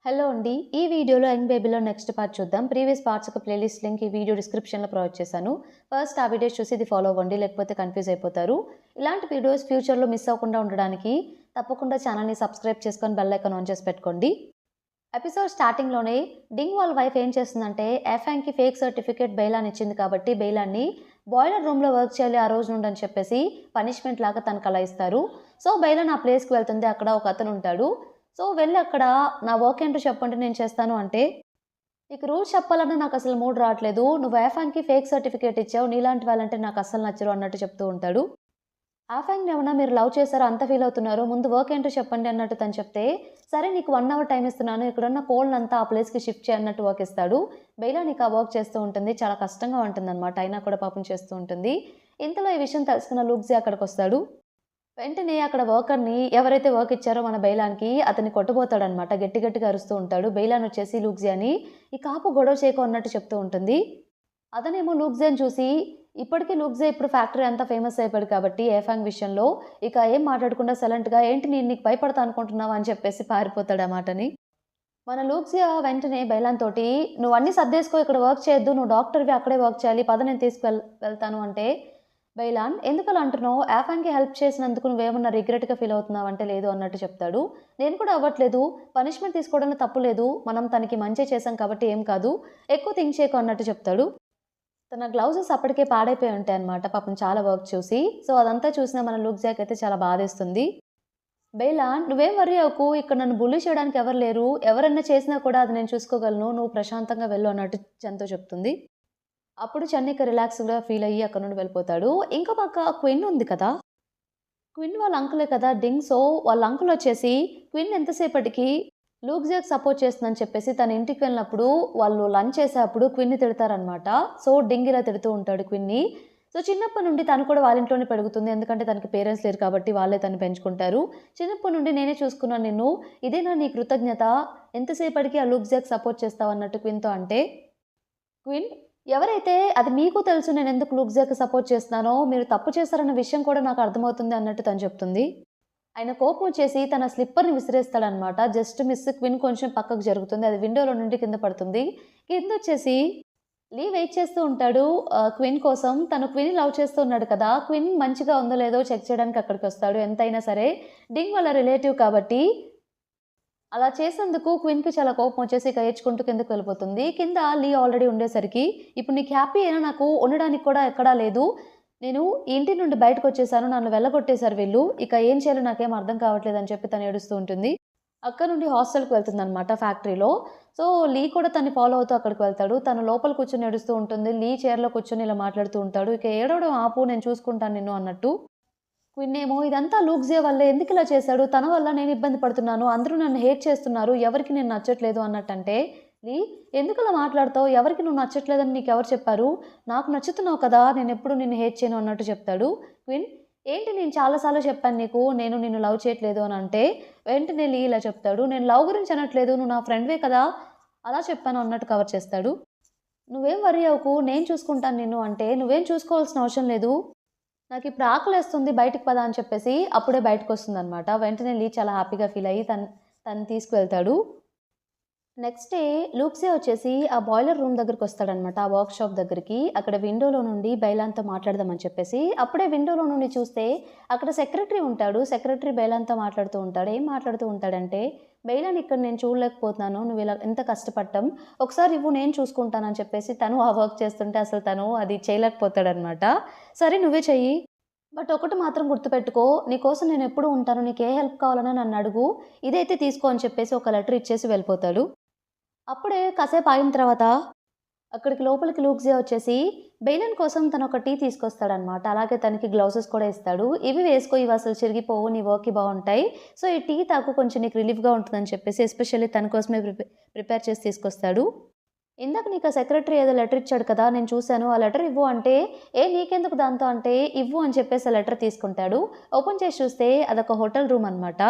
Hello అండి. ఈ వీడియోలో యంగ్ బేబీలో నెక్స్ట్ పార్ట్ చూద్దాం. ప్రీవియస్ పార్ట్స్ ఒక ప్లేలిస్ట్ లింక్ ఈ వీడియో డిస్క్రిప్షన్‌లో ప్రొవైడ్ చేశాను. ఫస్ట్ ఆ వీడియోస్ చూసి ఇది ఫాలో అవ్వండి. లేకపోతే కన్‌ఫ్యూజ్ అయిపోతారు. ఇలాంటి వీడియోస్ ఫ్యూచర్‌లో మిస్ అవ్వకుండా ఉండడానికి తప్పకుండా ఛానెల్‌ని సబ్స్క్రైబ్ చేసుకొని బెల్ ఐకాన్ ఆన్ చేసి పెట్టుకోండి. ఎపిసోడ్ స్టార్టింగ్‌లోనే డింగ్ వాళ్ళ వైఫ్ ఏం చేస్తుందంటే ఎఫాంగ్‌కి ఫేక్ సర్టిఫికేట్ బెయిలాన్ ఇచ్చింది కాబట్టి బెయిలాన్ని బాయిలర్ రూమ్‌లో వర్క్ చేయాలి ఆ రోజు నుండి అని చెప్పేసి పనిష్మెంట్ లాగా తనకు అలా ఇస్తారు. సో బెయిలాన్ ఆ ప్లేస్‌కి వెళ్తుంది. అక్కడ ఒక అతను ఉంటాడు. సో వెళ్ళి అక్కడ నా వర్క్ ఏంటో చెప్పండి నేను చేస్తాను అంటే, "నీకు రూల్స్ చెప్పాలన్నా నాకసలు మూడ్ రావట్లేదు. నువ్వు ఆఫాంగ్‌కి ఫేక్ సర్టిఫికేట్ ఇచ్చావు. నీలాంటి వాళ్ళంటే నాకస్సలు నచ్చరు" అన్నట్టు చెప్తూ ఉంటాడు. ఆఫాంగ్‌ని ఏమన్నా మీరు లవ్ చేసారా? అంత ఫీల్ అవుతున్నారు. ముందు వర్క్ ఏంటో చెప్పండి అన్నట్టు తను చెప్తే, "సరే నీకు 1 అవర్ టైమ్ ఇస్తున్నాను. ఇక్కడున్న కోళ్ళనంతా ఆ ప్లేస్‌కి షిఫ్ట్ చేయి" అన్నట్టు వర్క్ ఇస్తాడు. బెయిలా నీకు ఆ వర్క్ చేస్తూ ఉంటుంది. చాలా కష్టంగా ఉంటుందన్నమాట. అయినా కూడా పాపం చేస్తూ ఉంటుంది. ఇంతలో ఈ విషయం తెలుసుకున్న లూక్సీ అక్కడికొస్తాడు. వెంటనే అక్కడ వర్కర్‌ని ఎవరైతే వర్క్ ఇచ్చారో మన బెయిలాన్‌కి అతన్ని కొట్టబోతాడనమాట. గట్టి గట్టిగా అరుస్తూ ఉంటాడు. బెయిలాన్ వచ్చేసి లూక్జియాని "ఇక ఆపు గొడవ చేయకు" అన్నట్టు చెప్తూ ఉంటుంది. అతనేమో లూక్జియాని చూసి ఇప్పటికి లూక్జియా ఇప్పుడు ఫ్యాక్టరీ అంతా ఫేమస్ అయిపోయాడు కాబట్టి ఏఫాంగ్ విషయంలో ఇక ఏం మాట్లాడకుండా సైలెంట్‌గా "ఏంటి నేను నీకు భయపడతా అనుకుంటున్నావా?" అని చెప్పేసి పారిపోతాడు ఆ మాటని. మన లూక్సియా వెంటనే బెయిలాన్ తోటి "నువ్వు అన్నీ సర్దేసుకో ఇక్కడ వర్క్ చేయొద్దు. నువ్వు డాక్టర్‌వి అక్కడే వర్క్ చేయాలి. పద నేను వెళ్తాను" అంటే బెయిలాన్ "ఎందుకలా అంటున్నావు? ఆఫాన్‌కి హెల్ప్ చేసినందుకు నువ్వేమన్నా రిగ్రెట్‌గా ఫీల్ అవుతున్నావా?" అంటే "లేదు" అన్నట్టు చెప్తాడు. "నేను కూడా అవ్వట్లేదు. పనిష్మెంట్ తీసుకోవడంలో తప్పు లేదు. మనం తనకి మంచే చేశాం కాబట్టి ఏం కాదు. ఎక్కువ థింక్ చేయకు" అన్నట్టు చెప్తాడు. తన గ్లౌజెస్ అప్పటికే పాడైపోయి ఉంటాయన్నమాట పాపం చాలా వర్క్ చూసి. సో అదంతా చూసిన మన లూక్సియాకైతే చాలా బాధేస్తుంది. బెయిలాన్ "నువ్వేం వర్రీ అవ్వకు. ఇక్కడ నన్ను బుల్లీ చేయడానికి ఎవరు లేరు. ఎవరన్నా చేసినా కూడా అది నేను చూసుకోగలను. నువ్వు ప్రశాంతంగా వెళ్ళు" అన్నట్టు చెన్‌తో చెప్తుంది. అప్పుడు చెన్ ఇక రిలాక్స్‌గా ఫీల్ అయ్యి అక్కడి నుండి వెళ్ళిపోతాడు. ఇంకో పక్క క్విన్ ఉంది కదా! క్విన్ వాళ్ళ అంకులే కదా డింగ్. సో, వాళ్ళ అంకుల్ వచ్చేసి క్విన్ ఎంతసేపటికి లూక్‌జియాకి సపోర్ట్ చేస్తుందని చెప్పేసి తన ఇంటికి వెళ్ళినప్పుడు వాళ్ళు లంచ్ చేసేప్పుడు క్విన్‌ని తిడతారనమాట. సో, డింగ్ ఇలా తిడుతూ ఉంటాడు క్విన్‌ని. సో, చిన్నప్పటి నుండి తను కూడా వాళ్ళ ఇంట్లోనే పెరుగుతుంది. ఎందుకంటే తనకి పేరెంట్స్ లేరు కాబట్టి వాళ్ళే తనని పెంచుకుంటారు. చిన్నప్పటి నుండి నేనే చూసుకున్నాను నిన్ను. ఇదేనా నీ కృతజ్ఞత? ఎంతసేపటికి ఆ లూక్‌జియాకి సపోర్ట్ చేస్తావు అన్నట్టు క్విన్‌తో అంటే క్వీన్ ఎవరైతే అది మీకు తెలుసు నేనెందుకు లూక్‌జియాకి సపోర్ట్ చేస్తున్నానో, మీరు తప్పు చేశారన్న విషయం కూడా నాకు అర్థమవుతుంది అన్నట్టు తను చెప్తుంది. ఆయన కోపమొచ్చేసి తన స్లిప్పర్‌ని విసిరేస్తాడనమాట. జస్ట్ మిస్ క్వీన్ కొంచెం పక్కకు జరుగుతుంది. అది విండోలో నుండి కింద పడుతుంది. కిందొచ్చేసి లీ వెయిట్ చేస్తూ ఉంటాడు క్వీన్ కోసం. తను క్వీన్‌ని లవ్ చేస్తూ ఉన్నాడు కదా! క్వీన్ మంచిగా ఉందో లేదో చెక్ చేయడానికి అక్కడికొస్తాడు. ఎంతైనా సరే డింగ్ వాళ్ళ రిలేటివ్ కాబట్టి అలా చేసినందుకు క్వీన్‌కి చాలా కోపమొచ్చేసి ఇక ఏడ్చుకుంటూ కిందకి వెళ్ళిపోతుంది. కింద లీ ఆల్రెడీ ఉండేసరికి, "ఇప్పుడు నీకు హ్యాపీయేనా? నాకు ఉండడానికి కూడా ఎక్కడా లేదు. నేను ఈ ఇంటి నుండి బయటకొచ్చేసాను. నన్ను వెళ్ళగొట్టేసారు వీళ్ళు. ఇక ఏం చేయాలో నాకేం అర్థం కావట్లేదు" అని చెప్పి తను ఏడుస్తూ ఉంటుంది. అక్కడి నుండి హాస్టల్‌కి వెళ్తుందనమాట ఫ్యాక్టరీలో. సో, లీ కూడా తనని ఫాలో అవుతూ అక్కడికి వెళ్తాడు. తను లోపల కూర్చొని ఏడుస్తూ ఉంటుంది. లీ చైర్‌లో కూర్చొని ఇలా మాట్లాడుతూ ఉంటాడు. "ఇక ఏడవడం ఆపు నేను చూసుకుంటాను నిన్ను" అన్నట్టు. క్విన్నేమో ఇదంతా లూక్‌జియా వల్లే. ఎందుకిలా చేశాడు? తన వల్ల నేను ఇబ్బంది పడుతున్నాను. అందరూ నన్ను హేట్ చేస్తున్నారు. ఎవరికీ నేను నచ్చట్లేదు అన్నట్టంటే, లీ ఎందుకలా మాట్లాడతావు? ఎవరికి నువ్వు నచ్చట్లేదని నీకెవరు చెప్పారు? నాకు నచ్చుతున్నావు కదా! నేనెప్పుడు నిన్ను హేట్ చేయను అన్నట్టు చెప్తాడు. క్విన్ ఏంటి నేను చాలా సార్లు చెప్పాను నీకు, నేను నిన్ను లవ్ చేయట్లేదు అనంటే, వెంటనే లీ ఇలా చెప్తాడు. నేను లవ్ గురించి అనట్లేదు. నువ్వు నా ఫ్రెండ్‌వే కదా! అలా చెప్పాను అన్నట్టు కవర్ చేస్తాడు. నువ్వేం వర్రీ అవ్వకు. నేను చూసుకుంటాను నిన్ను అంటే, నువ్వేం చూసుకోవాల్సిన అవసరం లేదు. నాకిప్పుడు ఆకలేస్తుంది బయటికి పద అని చెప్పేసి అప్పుడే బయటకొస్తుందనమాట. వెంటనే లీ చాలా హ్యాపీగా ఫీల్ అయ్యి తను తీసుకువెళ్తాడు. నెక్స్ట్ డే లూక్సే వచ్చేసి ఆ బాయిలర్ రూమ్ దగ్గరికొస్తాడనమాట. ఆ వర్క్ షాప్ దగ్గరికి. అక్కడ విండోలో నుండి బైలాన్‌తో మాట్లాడదామని చెప్పేసి అప్పుడే విండోలో నుండి చూస్తే అక్కడ సెక్రటరీ ఉంటాడు. సెక్రటరీ బైలాన్‌తో మాట్లాడుతూ ఉంటాడు. ఏం మాట్లాడుతూ ఉంటాడంటే, "బైలాన్ ఇక్కడ నేను చూడలేకపోతున్నాను. నువ్వు ఇలా ఎంత కష్టపడ్డం. ఒకసారి ఇవ్వు నేను చూసుకుంటానని" చెప్పేసి తను ఆ వర్క్ చేస్తుంటే అసలు తను అది చేయలేకపోతాడనమాట. "సరే నువ్వే చెయ్యి. బట్ ఒకటి మాత్రం గుర్తుపెట్టుకో, నీకోసం నేనెప్పుడూ ఉంటాను. నీకే హెల్ప్ కావాలన్నా నన్నడుగు. ఇదైతే తీసుకో" అని చెప్పేసి ఒక లెటర్ ఇచ్చేసి వెళ్ళిపోతాడు. అప్పుడే కాసేపు ఆగిన తర్వాత అక్కడికి లోపలికి లూక్‌జియా వచ్చేసి బెయిలన్ కోసం తనొక టీ తీసుకొస్తాడనమాట. అలాగే తనకి గ్లౌజెస్ కూడా ఇస్తాడు. "ఇవి వేసుకో ఇవసలు చిరిగిపోవు. నీ వర్క్‌కి బావుంటాయి. సో, ఈ టీ తాగు కొంచెం నీకు రిలీఫ్‌గా ఉంటదని" చెప్పేసి ఎస్పెషల్లీ తన కోసమే ప్రిపేర్ చేసి తీసుకొస్తాడు. "ఇందాక నీకు ఆ సెక్రటరీ ఏదో లెటర్ ఇచ్చాడు కదా! నేను చూసాను. ఆ లెటర్ ఇవ్వు" అంటే, "ఏ నీకెందుకు దాంతో" అంటే, "ఇవ్వు" అని చెప్పేసి ఆ లెటర్ తీసుకుంటాడు. ఓపెన్ చేసి చూస్తే అదొక హోటల్ రూమ్ అనమాట.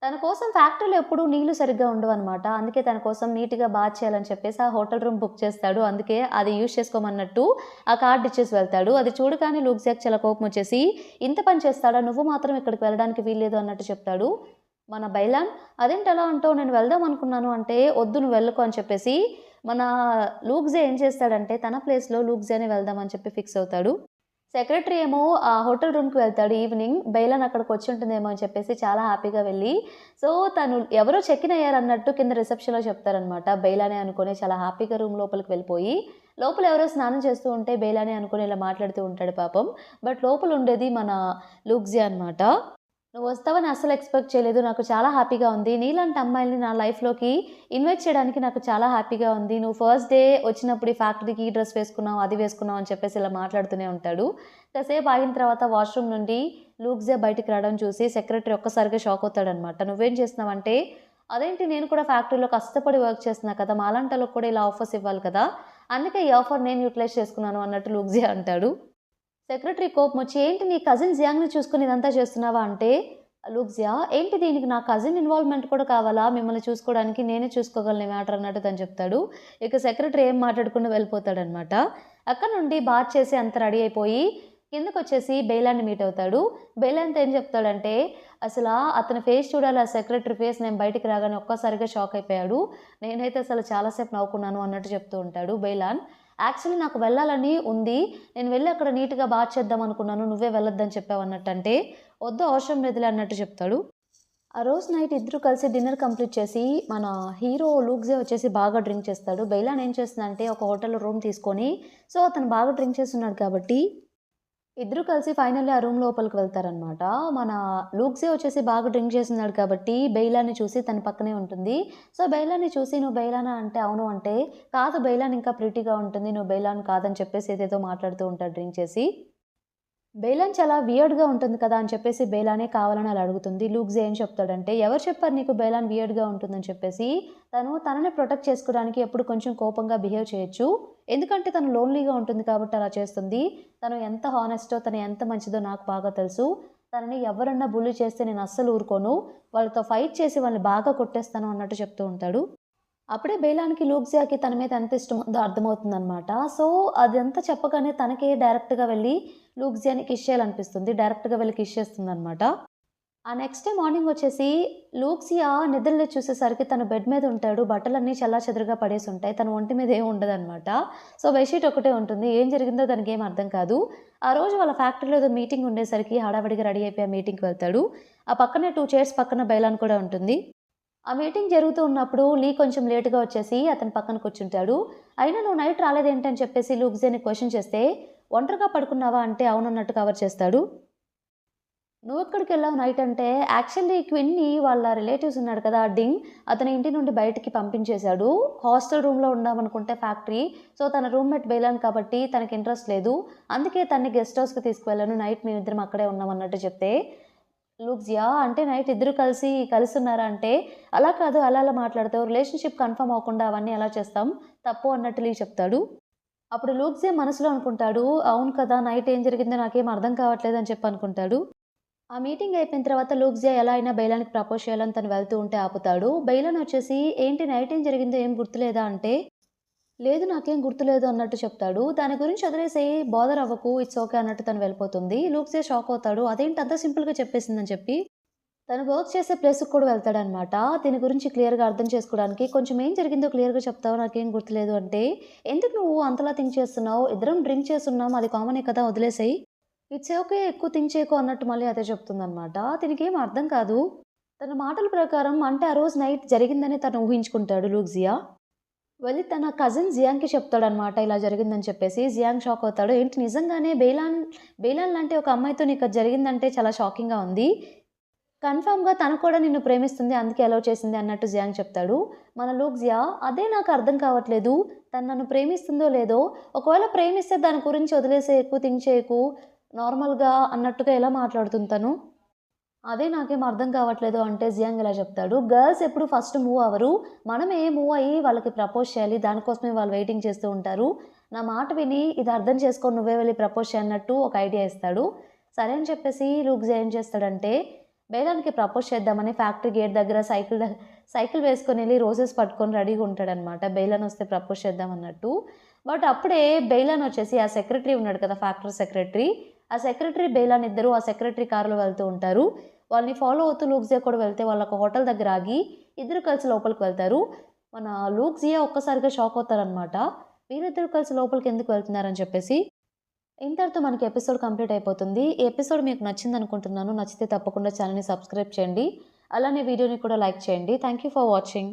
తన కోసం ఫ్యాక్టరీలో ఎప్పుడూ నీళ్లు సరిగ్గా ఉండవనమాట. అందుకే తన కోసం నీట్‌గా బాత్ చేయాలని చెప్పేసి ఆ హోటల్ రూమ్ బుక్ చేస్తాడు. అందుకే అది యూజ్ చేసుకోమన్నట్టు ఆ కార్డ్ ఇచ్చేసి వెళ్తాడు. అది చూడగానే లూక్‌జియాకి చాలా కోపమొచ్చేసి, "ఇంత పని చేస్తాడా? నువ్వు మాత్రం ఇక్కడికి వెళ్ళడానికి వీల్లేదు" అన్నట్టు చెప్తాడు. మన బైలాన్ అదేంటి అలా అంటావు, నేను వెళ్దాం అనుకున్నాను అంటే వద్దు నువ్వు వెళ్ళకు అని చెప్పేసి మన లూక్జే ఏం చేస్తాడంటే తన ప్లేస్లో లూక్జేనే వెళ్దాం అని చెప్పి ఫిక్స్ అవుతాడు. సెక్రటరీ ఏమో ఆ హోటల్ రూమ్‌కి వెళ్తాడు ఈవినింగ్. బెయిలన్ అక్కడికి వచ్చుంటుందేమో అని చెప్పేసి చాలా హ్యాపీగా వెళ్ళి, సో, తను ఎవరో చెక్ ఇన్ అయ్యారన్నట్టు కింద రిసెప్షన్‌లో చెప్తారనమాట. బెయిలానే అనుకోని చాలా హ్యాపీగా రూమ్ లోపలికి వెళ్ళిపోయి, లోపల ఎవరో స్నానం చేస్తూ ఉంటే బెయిలానే అనుకోని ఇలా మాట్లాడుతూ ఉంటాడు పాపం. బట్ లోపల ఉండేది మన లూక్జే అనమాట. నువ్వొస్తావని అస్సలు ఎక్స్‌పెక్ట్ చేయలేదు. నాకు చాలా హ్యాపీగా ఉంది. నీలాంటి అమ్మాయిల్ని నా లైఫ్‌లోకి ఇన్వైట్ చేయడానికి నాకు చాలా హ్యాపీగా ఉంది. నువ్వు ఫస్ట్ డే వచ్చినప్పుడు ఈ ఫ్యాక్టరీకి ఈ డ్రెస్ వేసుకున్నావు, అది వేసుకున్నావు అని చెప్పేసి ఇలా మాట్లాడుతూనే ఉంటాడు. కాసేపు ఆగిన తర్వాత వాష్‌రూమ్ నుండి లూక్జే బయటికి రావడం చూసి సెక్రటరీ ఒక్కసారిగా షాక్ అవుతాడనమాట. "నువ్వేం చేస్తున్నావంటే, అదేంటి నేను కూడా ఫ్యాక్టరీలో కష్టపడి వర్క్ చేస్తున్నా కదా! మాలాంటోళ్ళకి కూడా ఇలా ఆఫర్స్ ఇవ్వాలి కదా! అందుకే ఈ ఆఫర్ నేను యుటిలైజ్ చేసుకున్నాను" అన్నట్టు లూక్జే అంటాడు. సెక్రటరీ కోపమొచ్చి, "ఏంటి నీ కజిన్ జియాంగ్‌ని చూసుకొని ఇదంతా చేస్తున్నావా?" అంటే, లూక్జియా, "ఏంటి దీనికి నా కజిన్ ఇన్వాల్వ్‌మెంట్ కూడా కావాలా? మిమ్మల్ని చూసుకోవడానికి నేనే చూసుకోగలను ఈ మ్యాటర్" అన్నట్టు తను చెప్తాడు. ఇక సెక్రటరీ ఏం మాట్లాడకుండా వెళ్ళిపోతాడనమాట. అక్కడి నుండి బాత్ చేసి అంతా రెడీ అయిపోయి కిందకొచ్చేసి బెయిలాన్ని మీట్ అవుతాడు. బెయిలాన్‌తో ఏం చెప్తాడంటే, అతని ఫేస్ చూడాలి, ఆ సెక్రటరీ ఫేస్, నేను బయటికి రాగానే ఒక్కసారిగా షాక్ అయిపోయాడు. నేనైతే అసలు చాలా సేపు నవ్వుకున్నాను అన్నట్టు చెప్తూ ఉంటాడు బెయిలాన్. యాక్చువల్లీ నాకు వెళ్ళాలని ఉంది. నేను వెళ్లి అక్కడ నీట్‌గా బాత్ చేద్దాం అనుకున్నాను. నువ్వే వెళ్ళొద్దని చెప్పావన్నట్టు అంటే, వద్దు అవసరం లేదులే అన్నట్టు చెప్తాడు. ఆ రోజు నైట్ ఇద్దరు కలిసి డిన్నర్ కంప్లీట్ చేసి మన హీరో లూక్జే వచ్చేసి బాగా డ్రింక్ చేస్తాడు. బెయిలాన్ ఏం చేస్తుందంటే ఒక హోటల్‌లో రూమ్ తీసుకొని, సో, అతను బాగా డ్రింక్ చేస్తున్నాడు కాబట్టి ఇద్దరు కలిసి ఫైనల్లీ ఆ రూమ్ లోపలికి వెళ్తారనమాట. మన లూక్సే వచ్చేసి బాగా డ్రింక్ చేస్తున్నాడు కాబట్టి బెయిలాని చూసి తన పక్కనే ఉంటుంది. సో, బెయిలాని చూసి "నువ్వు బెయిలానా?" అంటే అవును అంటే, "కాదు బెయిలాన్ ఇంకా ప్రిటీగా ఉంటుంది. నువ్వు బెయిలాన్ కాదని" చెప్పేసి ఏదేదో మాట్లాడుతూ ఉంటాడు డ్రింక్ చేసి. బెయిలాన్ చాలా వియర్డ్‌గా ఉంటుంది కదా! అని చెప్పేసి బెయిలానే కావాలని అలా అడుగుతుంది. లూక్స్ ఏం చెప్తాడంటే, "ఎవరు చెప్పారు నీకు బెయిలాన్ వియర్డ్‌గా ఉంటుందని చెప్పేసి? తను తనని ప్రొటెక్ట్ చేసుకోవడానికి ఎప్పుడు కొంచెం కోపంగా బిహేవ్ చేయొచ్చు. ఎందుకంటే తను లోన్‌లీగా ఉంటుంది కాబట్టి అలా చేస్తుంది. తను ఎంత హానెస్టో, తను ఎంత మంచిదో నాకు బాగా తెలుసు. తనని ఎవరన్నా బుల్లీ చేస్తే నేను అస్సలు ఊరుకోను. వాళ్ళతో ఫైట్ చేసి వాళ్ళని బాగా కొట్టేస్తాను" అన్నట్టు చెప్తూ ఉంటాడు. అప్పుడే బెయిలాన్‌కి లూక్జియాకి తన మీద ఎంత ఇష్టముందో అర్థమవుతుందనమాట. సో, అదంతా చెప్పగానే తనకే డైరెక్ట్‌గా వెళ్లి లూక్జియాని కిస్ చేయాలనిపిస్తుంది. డైరెక్ట్‌గా వెళ్లి కిస్ చేస్తుందనమాట. ఆ నెక్స్ట్ డే మార్నింగ్ వచ్చేసి లూక్సియా నిద్రలేచి చూసేసరికి తను బెడ్ మీద ఉంటాడు. బట్టలన్నీ చెల్లాచెదురుగా పడేసుంటాయి. తన ఒంటి మీద ఏమి ఉండదనమాట. సో, బెడ్‌షీట్ ఒకటే ఉంటుంది. ఏం జరిగిందో తనకేం అర్థం కాదు. ఆ రోజు వాళ్ళ ఫ్యాక్టరీలో ఏదో మీటింగ్ ఉండేసరికి హడావిడిగా రెడీ అయిపోయి ఆ మీటింగ్‌కి వెళ్తాడు. ఆ పక్కనే 2 చైర్స్ పక్కన బెయిలాన్ కూడా ఉంటుంది. ఆ మీటింగ్ జరుగుతూ ఉన్నప్పుడు లీ కొంచెం లేట్‌గా వచ్చేసి అతని పక్కన కూర్చుంటాడు. "అయినా నువ్వు నైట్ రాలేదేంటి?" అని చెప్పేసి లూక్జేని క్వెషన్ చేస్తే, "ఒంటరిగా పడుకున్నావా?" అంటే అవునన్నట్టు కవర్ చేస్తాడు. "నువ్వెక్కడికెళ్ళావు నైట్?" అంటే యాక్చువల్లీ క్విన్‌ని వాళ్ళ రిలేటివ్స్ ఉన్నాడు కదా! డింగ్, అతని ఇంటి నుండి బయటికి పంపించేశాడు. హాస్టల్ రూమ్‌లో ఉందామనుకుంటే ఫ్యాక్టరీ. సో, తన రూమ్‌మేట్ బెయిలాన్ కాబట్టి తనకి ఇంట్రెస్ట్ లేదు. అందుకే తనని గెస్ట్ హౌస్‌కి తీసుకువెళ్ళాను. నైట్ మేమిద్దరం అక్కడే ఉన్నాం అన్నట్టు చెప్తే, లూక్జియా, అంటే నైట్ ఇద్దరు కలిసున్నారా? అంటే, అలా కాదు, అలా అలా మాట్లాడతావు. రిలేషన్‌షిప్ కన్ఫర్మ్ అవ్వకుండా అవన్నీ ఎలా చేస్తాం? తప్పు అన్నట్టు లీ చెప్తాడు. అప్పుడు లూక్జియా మనసులో అనుకుంటాడు, అవును కదా! నైట్ ఏం జరిగిందో నాకేం అర్థం కావట్లేదు అని చెప్పి అనుకుంటాడు. ఆ మీటింగ్ అయిపోయిన తర్వాత లూక్జియా ఎలా అయినా బెయిలాన్‌కి ప్రపోజ్ చేయాలని తను వెళ్తూ ఉంటే ఆపుతాడు. బెయిలాన్ వచ్చేసి, ఏంటి నైట్ ఏం జరిగిందో ఏం గుర్తులేదా? అంటే, లేదు నాకేం గుర్తులేదు అన్నట్టు చెప్తాడు. దాని గురించి వదిలేసేయి, బాదర్ అవ్వకు, ఇట్స్ ఓకే అన్నట్టు తను వెళ్ళిపోతుంది. లూక్సియా షాక్ అవుతాడు. అదేంటి అంత సింపుల్‌గా చెప్పేసిందని చెప్పి. తను వర్క్ చేసే ప్లేస్‌కి కూడా వెళ్తాడనమాట. దీని గురించి క్లియర్‌గా అర్థం చేసుకోవడానికి. కొంచెం ఏం జరిగిందో క్లియర్‌గా చెప్తావా? నాకేం గుర్తులేదు అంటే, ఎందుకు నువ్వు అంతలా థింక్ చేస్తున్నావు? ఇద్దరం డ్రింక్ చేసున్నాం. అది కామనే కదా! వదిలేసేయి. ఇట్స్ ఓకే, ఎక్కువ థింక్ చేయకు అన్నట్టు మళ్ళీ అదే చెప్తుందనమాట. దీనికేం అర్థం కాదు. తన మాటల ప్రకారం అంటే ఆ రోజు నైట్ జరిగిందని తను ఊహించుకుంటాడు లూక్సియా. వెళ్ళి తన కజిన్ జియాంగ్‌కి చెప్తాడనమాట ఇలా జరిగిందని చెప్పేసి. జియాంగ్ షాక్ అవుతాడు. ఏంటి నిజంగానే బెయిలాన్ లాంటి ఒక అమ్మాయితో నీకది జరిగిందంటే చాలా షాకింగ్‌గా ఉంది. కన్ఫర్మ్‌గా తను కూడా నిన్ను ప్రేమిస్తుంది. అందుకే అలౌ చేసింది అన్నట్టు జియాంగ్ చెప్తాడు. మన లూక్జియా, అదే నాకు అర్థం కావట్లేదు. తను నన్ను ప్రేమిస్తుందో లేదో, ఒకవేళ ప్రేమిస్తే దాని గురించి వదిలేసేయి, ఎక్కువ థింక్ చేయకు, నార్మల్‌గా అన్నట్టుగా ఎలా మాట్లాడుతుంది తను. అదే నాకేం అర్థం కావట్లేదు అంటే జియాంగ్ ఇలా చెప్తాడు. గర్ల్స్ ఎప్పుడు ఫస్ట్ మూవ్ అవ్వరు. మనమే మూవ్ అయ్యి వాళ్ళకి ప్రపోజ్ చేయాలి. దానికోసమే వాళ్ళు వెయిటింగ్ చేస్తూ ఉంటారు. నా మాట విని ఇది అర్థం చేసుకొని నువ్వే వెళ్లి ప్రపోజ్ చెయి అన్నట్టు ఒక ఐడియా ఇస్తాడు. సరే అని చెప్పేసి లూక్స్ ఏం చేస్తాడంటే బెయిలాన్‌కి ప్రపోజ్ చేద్దామని ఫ్యాక్టరీ గేట్ దగ్గర సైకిల్ వేసుకొని వెళ్లి రోజెస్ పట్టుకొని రెడీగా ఉంటాడనమాట. బెయిలాన్ వస్తే ప్రపోజ్ చేద్దాం అన్నట్టు. బట్ అప్పుడే బెయిలాన్ వచ్చేసి ఆ సెక్రటరీ ఉన్నాడు కదా! Factory secretary. ఆ సెక్రటరీ, బెయిలాన్ ఇద్దరు ఆ సెక్రటరీ కారులో వెళ్తూ ఉంటారు. వాళ్ళని ఫాలో అవుతూ లూక్జియా కూడా వెళ్తే వాళ్ళ ఒక హోటల్ దగ్గర ఆగి ఇద్దరు కలిసి లోపలికి వెళ్తారు. మన లూక్జియా ఒక్కసారిగా షాక్ అవుతారనమాట. వీళ్ళిద్దరూ కలిసి లోపలికి ఎందుకు వెళ్తున్నారని చెప్పేసి. ఇంతటితో మనకి ఎపిసోడ్ కంప్లీట్ అయిపోతుంది. ఈ ఎపిసోడ్ మీకు నచ్చిందనుకుంటున్నాను. నచ్చితే తప్పకుండా ఛానల్‌ని సబ్స్క్రైబ్ చేయండి. అలానే వీడియోని కూడా లైక్ చేయండి. Thank you for watching.